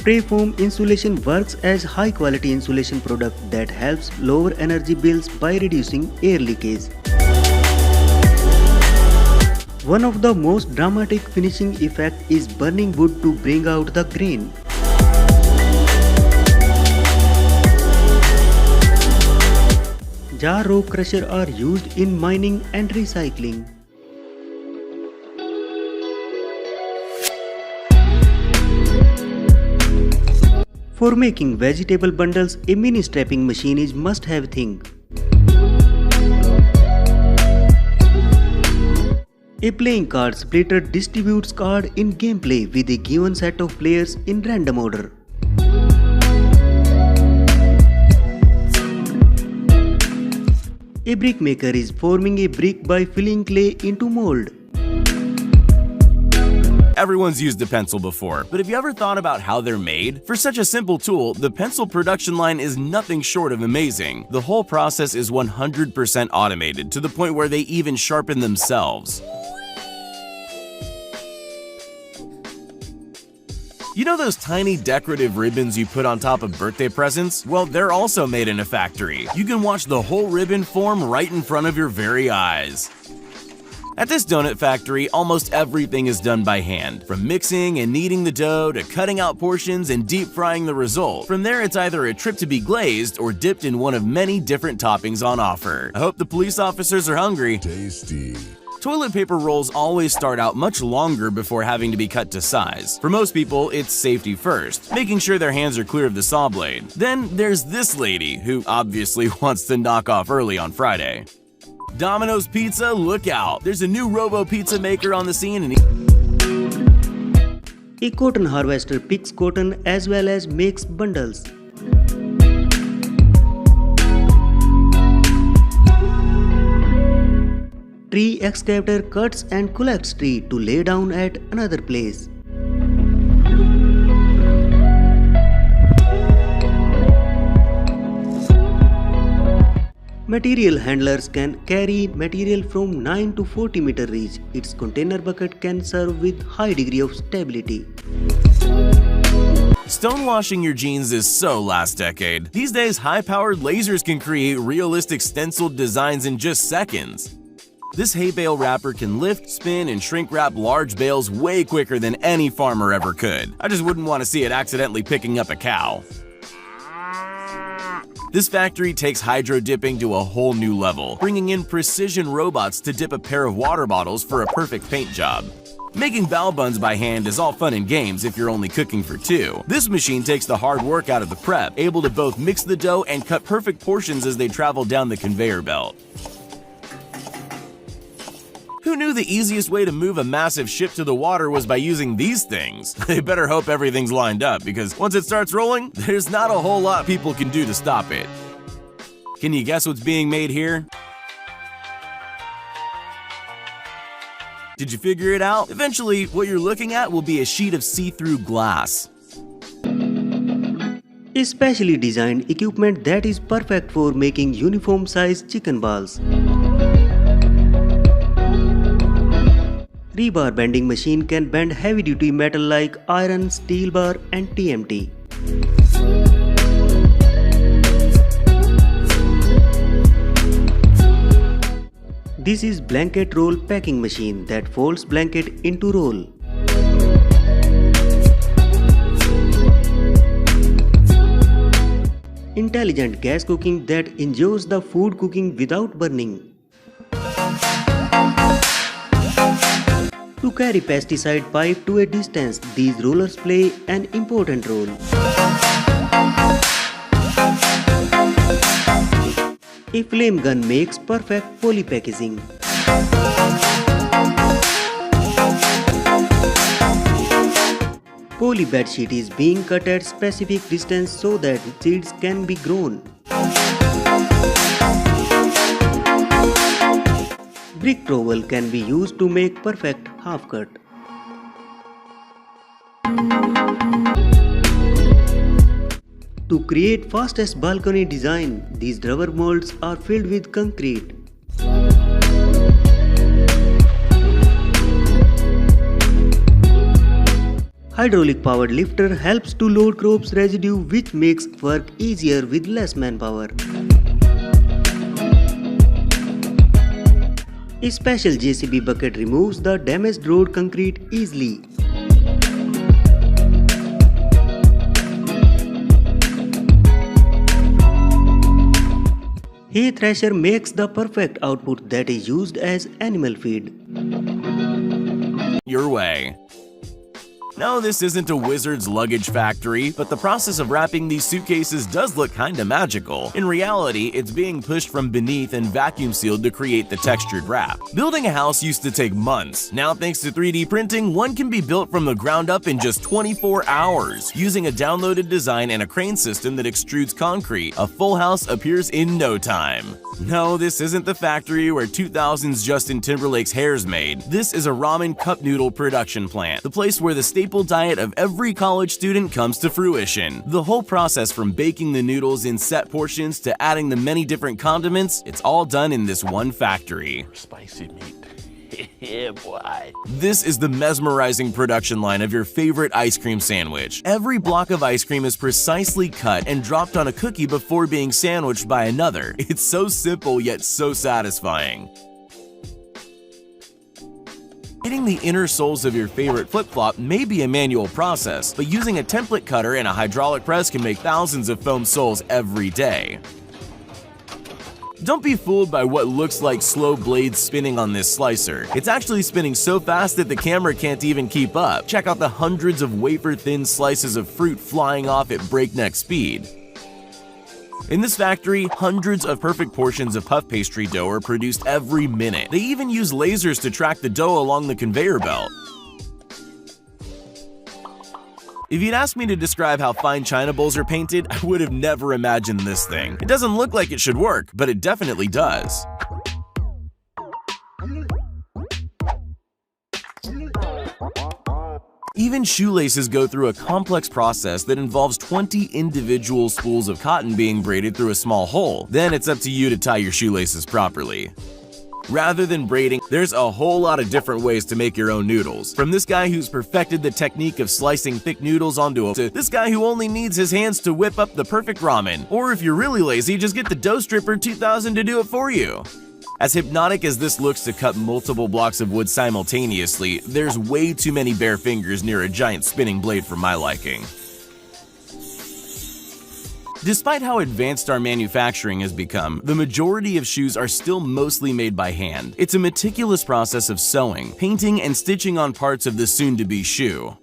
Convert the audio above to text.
Preform insulation works as high-quality insulation product that helps lower energy bills by reducing air leakage. One of the most dramatic finishing effect is burning wood to bring out the grain. Jar rock crusher are used in mining and recycling. For making vegetable bundles, a mini strapping machine is must-have thing. A playing card splitter distributes cards in gameplay with a given set of players in random order. A brick maker is forming a brick by filling clay into mold. Everyone's used a pencil before, but have you ever thought about how they're made? For such a simple tool, the pencil production line is nothing short of amazing. The whole process is 100% automated, to the point where they even sharpen themselves. You know those tiny decorative ribbons you put on top of birthday presents? Well, they're also made in a factory. You can watch the whole ribbon form right in front of your very eyes. At this donut factory, almost everything is done by hand, from mixing and kneading the dough to cutting out portions and deep frying the result. From there, it's either a trip to be glazed or dipped in one of many different toppings on offer. I hope the police officers are hungry. Tasty. Toilet paper rolls always start out much longer before having to be cut to size. For most people, it's safety first, making sure their hands are clear of the saw blade. Then there's this lady, who obviously wants to knock off early on Friday. Domino's Pizza, look out! There's a new Robo Pizza maker on the scene and A cotton harvester picks cotton as well as makes bundles. Tree excavator cuts and collects tree to lay down at another place. Material handlers can carry material from 9 to 40 meter reach. Its container bucket can serve with high degree of stability. Stonewashing your jeans is so last decade. These days, high-powered lasers can create realistic stenciled designs in just seconds. This hay bale wrapper can lift, spin, and shrink wrap large bales way quicker than any farmer ever could. I just wouldn't want to see it accidentally picking up a cow. This factory takes hydro dipping to a whole new level, bringing in precision robots to dip a pair of water bottles for a perfect paint job. Making bao buns by hand is all fun and games if you're only cooking for two. This machine takes the hard work out of the prep, able to both mix the dough and cut perfect portions as they travel down the conveyor belt. Who knew the easiest way to move a massive ship to the water was by using these things? They better hope everything's lined up, because once it starts rolling, there's not a whole lot people can do to stop it. Can you guess what's being made here? Did you figure it out? Eventually, what you're looking at will be a sheet of see-through glass. A specially designed equipment that is perfect for making uniform-sized chicken balls. Rebar bending machine can bend heavy-duty metal like iron, steel bar and TMT. This is blanket roll packing machine that folds blanket into roll. Intelligent gas cooking that ensures the food cooking without burning. To carry pesticide pipe to a distance, these rollers play an important role. A flame gun makes perfect poly packaging. Poly bedsheet is being cut at specific distance so that seeds can be grown. Brick trowel can be used to make perfect half cut. To create fastest balcony design, these rubber molds are filled with concrete. Hydraulic powered lifter helps to load crops residue, which makes work easier with less manpower. A special JCB bucket removes the damaged road concrete easily. Hay thresher makes the perfect output that is used as animal feed. Your way. No, this isn't a wizard's luggage factory, but the process of wrapping these suitcases does look kinda magical. In reality, it's being pushed from beneath and vacuum sealed to create the textured wrap. Building a house used to take months. Now, thanks to 3D printing, one can be built from the ground up in just 24 hours. Using a downloaded design and a crane system that extrudes concrete, a full house appears in no time. No, this isn't the factory where 2000's Justin Timberlake's hair's made. This is a ramen cup noodle production plant, the place where the staple diet of every college student comes to fruition. The whole process from baking the noodles in set portions to adding the many different condiments, it's all done in this one factory. Spicy meat. Yeah, boy. This is the mesmerizing production line of your favorite ice cream sandwich. Every block of ice cream is precisely cut and dropped on a cookie before being sandwiched by another. It's so simple yet so satisfying. Hitting the inner soles of your favorite flip-flop may be a manual process, but using a template cutter and a hydraulic press can make thousands of foam soles every day. Don't be fooled by what looks like slow blades spinning on this slicer. It's actually spinning so fast that the camera can't even keep up. Check out the hundreds of wafer-thin slices of fruit flying off at breakneck speed. In this factory, hundreds of perfect portions of puff pastry dough are produced every minute. They even use lasers to track the dough along the conveyor belt. If you'd asked me to describe how fine china bowls are painted, I would have never imagined this thing. It doesn't look like it should work, but it definitely does. Even shoelaces go through a complex process that involves 20 individual spools of cotton being braided through a small hole. Then it's up to you to tie your shoelaces properly. Rather than braiding, there's a whole lot of different ways to make your own noodles. From this guy who's perfected the technique of slicing thick noodles onto to this guy who only needs his hands to whip up the perfect ramen. Or if you're really lazy, just get the Dough Stripper 2000 to do it for you. As hypnotic as this looks to cut multiple blocks of wood simultaneously, there's way too many bare fingers near a giant spinning blade for my liking. Despite how advanced our manufacturing has become, the majority of shoes are still mostly made by hand. It's a meticulous process of sewing, painting, and stitching on parts of the soon-to-be shoe.